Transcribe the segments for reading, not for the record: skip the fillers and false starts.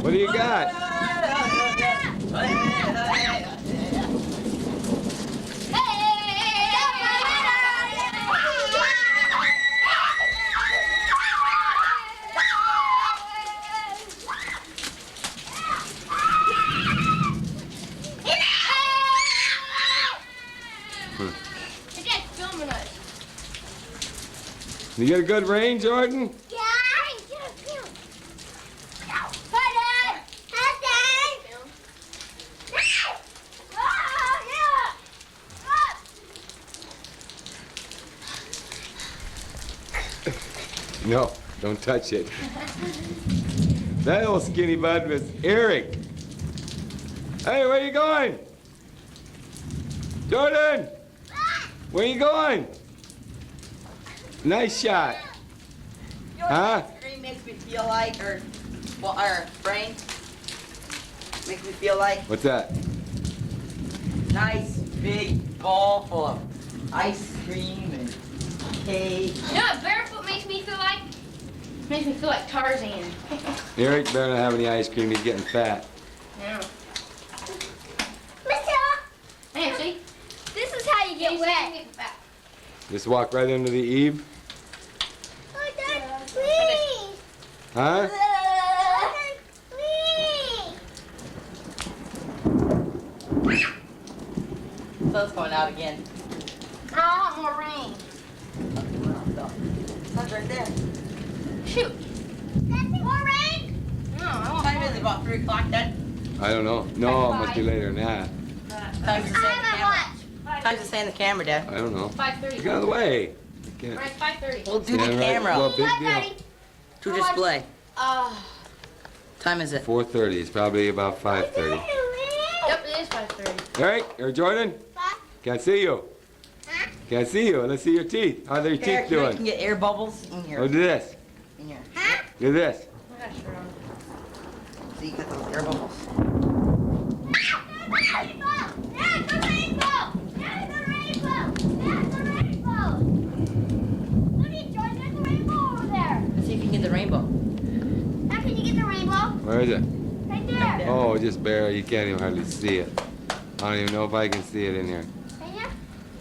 What do you got? You get a good range, Jordan? Yeah. No, don't touch it. That old skinny bud was Eric. Hey, where you going? Jordan! Where you going? Nice shot. You know Huh? what screen makes me feel like, or brain makes me feel like? What's that? Nice big bowl full of ice cream and cake. You know what barefoot makes me feel like? Makes me feel like Tarzan. Eric better not have any ice cream, he's getting fat. Yeah. Hey, see? This is how you get wet. Just walk right into the eave. Oh, Dad, please. Huh? Please. Sun's coming out again. I want more rain. Sun's right there. Shoot. More rain? No, I What want time more. is it? About 3 o'clock then? I don't know. No, it must be later than that. Time's to say in the I have camera. a watch. Time's to say in the camera, Dad. I don't know. 5:30. Get out of the way. Can't. Right, 5:30. We'll do the Stand right- camera Well, big deal. to display. Uh, Time is it? 4:30. It's probably about 5:30. yep, it is 5:30. Eric, or Jordan? Can't see you. Can't see you. Let's see your teeth. How are your Eric, teeth you can doing? get air bubbles in Oh, here. do this. In here. Do this. I got a shirt on. So you got those air bubbles. Let's see if you can get the rainbow. Where is it? Oh, just barely. You can't even hardly see it. I don't even know if I can see it in here.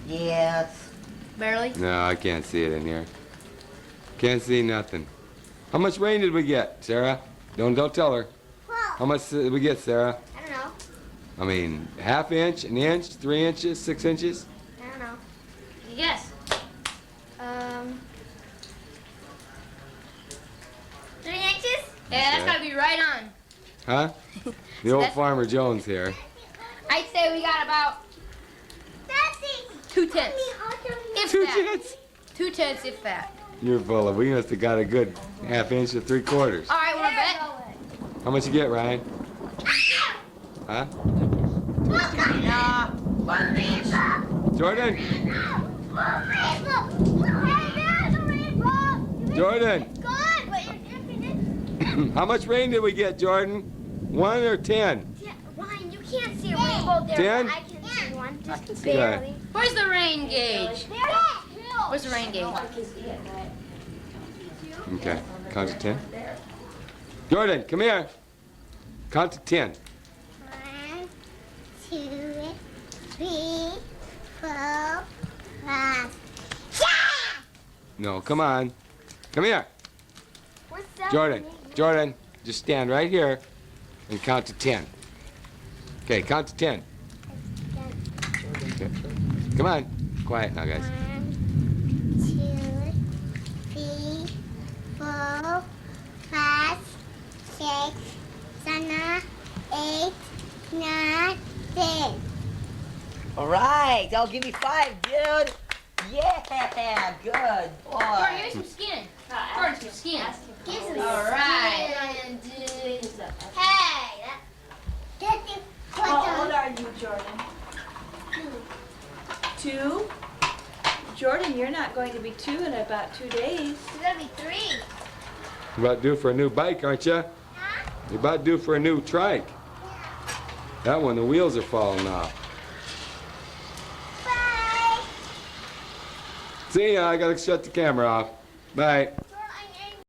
Yes. Barely. No, I can't see it in here. Can't see nothing. How much rain did we get, Sarah? Don't tell her. How much did we get, Sarah? I don't know. I mean, half inch, an inch, 3 inches, 6 inches? I don't know. Yes. 3 inches? Yeah, that's gotta be right on. Huh? The old Farmer Jones here. I'd say we got about 2 tenths. If 2 that. tenths? 2 tenths, if that. You're full of. We must have got a good half inch to 3/4. All right, wanna bet? How much you get, Ryan? Huh? Nah. 1 inch. Jordan? Jordan? Good, but you're dipping it. How much rain did we get, Jordan? 1 or 10? Yeah, Ryan, you can't see a rainbow there. 10? But I can see one, just see that. barely. Where's the rain gauge? There. Where's the rain gauge? Okay. Count to 10. Jordan, come here. Count to 10. 1, 2, 3, 4, 5. No, come on. Come here. What's that? Jordan, just stand right here and count to 10. Okay, count to 10. Okay. Come on. Quiet now, guys. 1, 2, 3, 4, 5, 6, 7, 8, 9, 10. All right. I'll give you 5, dude. Yeah. Good boy. Jordan, give me some skin. Jordan, some skin. All right. Hey, How old are you, Jordan? 2? Jordan, you're not going to be 2 in about 2 days. It's gonna be 3. You're about due for a new bike, aren't you? Huh? You're about due for a new trike. That one, the wheels are falling off. Bye. See ya, I gotta shut the camera off. Bye.